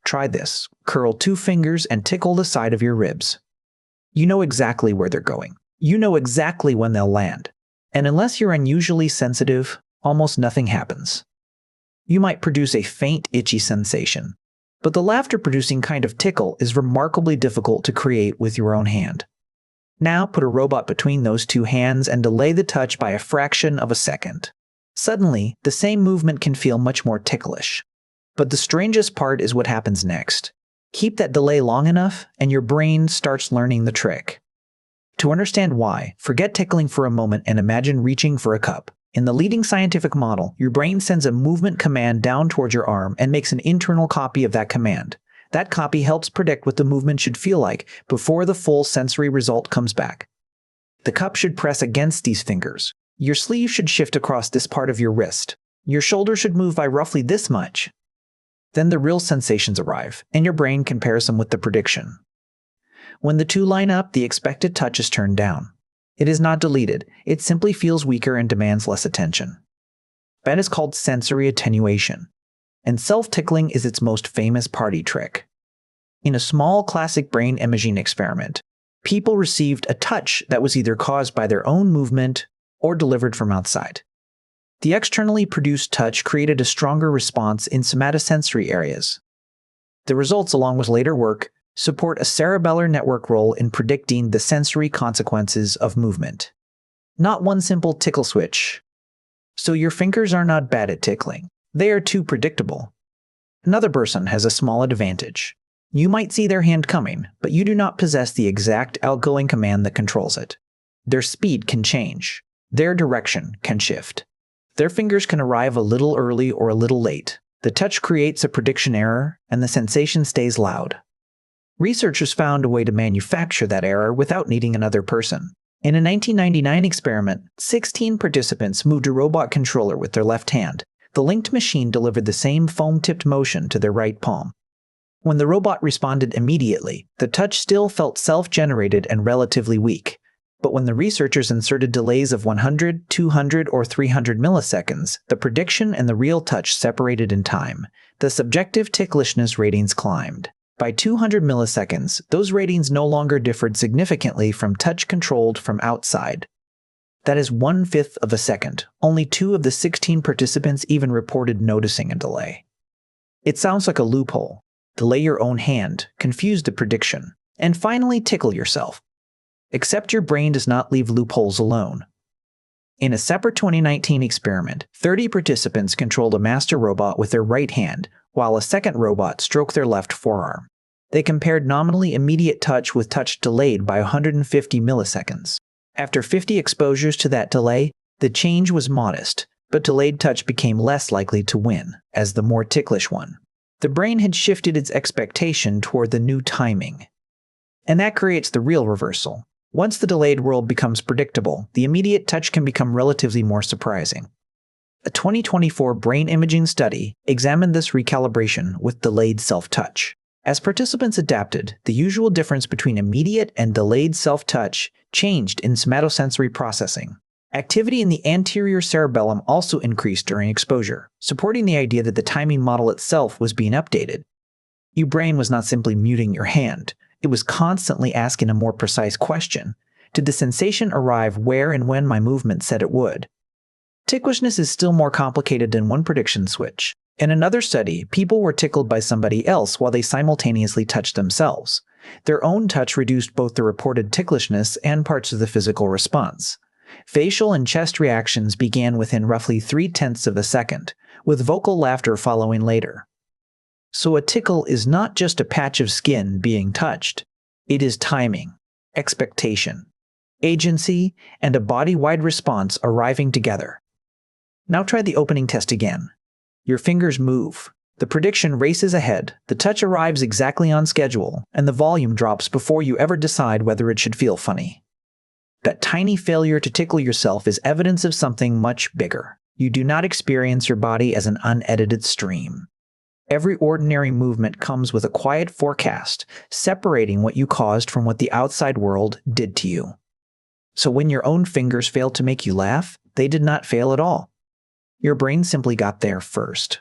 Try this. Curl 2 fingers and tickle the side of your ribs. You know exactly where they're going. You know exactly when they'll land. And unless you're unusually sensitive, almost nothing happens. You might produce a faint, itchy sensation, but the laughter-producing kind of tickle is remarkably difficult to create with your own hand. Now put a robot between those 2 hands and delay the touch by a fraction of a second. Suddenly, the same movement can feel much more ticklish. But the strangest part is what happens next. Keep that delay long enough, and your brain starts learning the trick. To understand why, forget tickling for a moment and imagine reaching for a cup. In the leading scientific model, your brain sends a movement command down towards your arm and makes an internal copy of that command. That copy helps predict what the movement should feel like before the full sensory result comes back. The cup should press against these fingers. Your sleeve should shift across this part of your wrist. Your shoulder should move by roughly this much. Then the real sensations arrive, and your brain compares them with the prediction. When the 2 line up, the expected touch is turned down. It is not deleted, it simply feels weaker and demands less attention. That is called sensory attenuation, and self-tickling is its most famous party trick. In a small classic brain imaging experiment, people received a touch that was either caused by their own movement or delivered from outside. The externally produced touch created a stronger response in somatosensory areas. The results, along with later work, support a cerebellar network role in predicting the sensory consequences of movement. Not one simple tickle switch. So your fingers are not bad at tickling. They are too predictable. Another person has a small advantage. You might see their hand coming, but you do not possess the exact outgoing command that controls it. Their speed can change. Their direction can shift. Their fingers can arrive a little early or a little late. The touch creates a prediction error, and the sensation stays loud. Researchers found a way to manufacture that error without needing another person. In a 1999 experiment, 16 participants moved a robot controller with their left hand. The linked machine delivered the same foam-tipped motion to their right palm. When the robot responded immediately, the touch still felt self-generated and relatively weak. But when the researchers inserted delays of 100, 200, or 300 milliseconds, the prediction and the real touch separated in time. The subjective ticklishness ratings climbed. By 200 milliseconds, those ratings no longer differed significantly from touch controlled from outside. That is 1/5 of a second. Only 2 of the 16 participants even reported noticing a delay. It sounds like a loophole. Delay your own hand, confuse the prediction, and finally tickle yourself. Except your brain does not leave loopholes alone. In a separate 2019 experiment, 30 participants controlled a master robot with their right hand, while a second robot stroked their left forearm. They compared nominally immediate touch with touch delayed by 150 milliseconds. After 50 exposures to that delay, the change was modest, but delayed touch became less likely to win, as the more ticklish one. The brain had shifted its expectation toward the new timing. And that creates the real reversal. Once the delayed world becomes predictable, the immediate touch can become relatively more surprising. A 2024 brain imaging study examined this recalibration with delayed self-touch. As participants adapted, the usual difference between immediate and delayed self-touch changed in somatosensory processing. Activity in the anterior cerebellum also increased during exposure, supporting the idea that the timing model itself was being updated. Your brain was not simply muting your hand. It was constantly asking a more precise question. Did the sensation arrive where and when my movement said it would? Ticklishness is still more complicated than one prediction switch. In another study, people were tickled by somebody else while they simultaneously touched themselves. Their own touch reduced both the reported ticklishness and parts of the physical response. Facial and chest reactions began within roughly 0.3 of a second, with vocal laughter following later. So a tickle is not just a patch of skin being touched. It is timing, expectation, agency, and a body-wide response arriving together. Now try the opening test again. Your fingers move. The prediction races ahead, the touch arrives exactly on schedule, and the volume drops before you ever decide whether it should feel funny. That tiny failure to tickle yourself is evidence of something much bigger. You do not experience your body as an unedited stream. Every ordinary movement comes with a quiet forecast, separating what you caused from what the outside world did to you. So when your own fingers failed to make you laugh, they did not fail at all. Your brain simply got there first.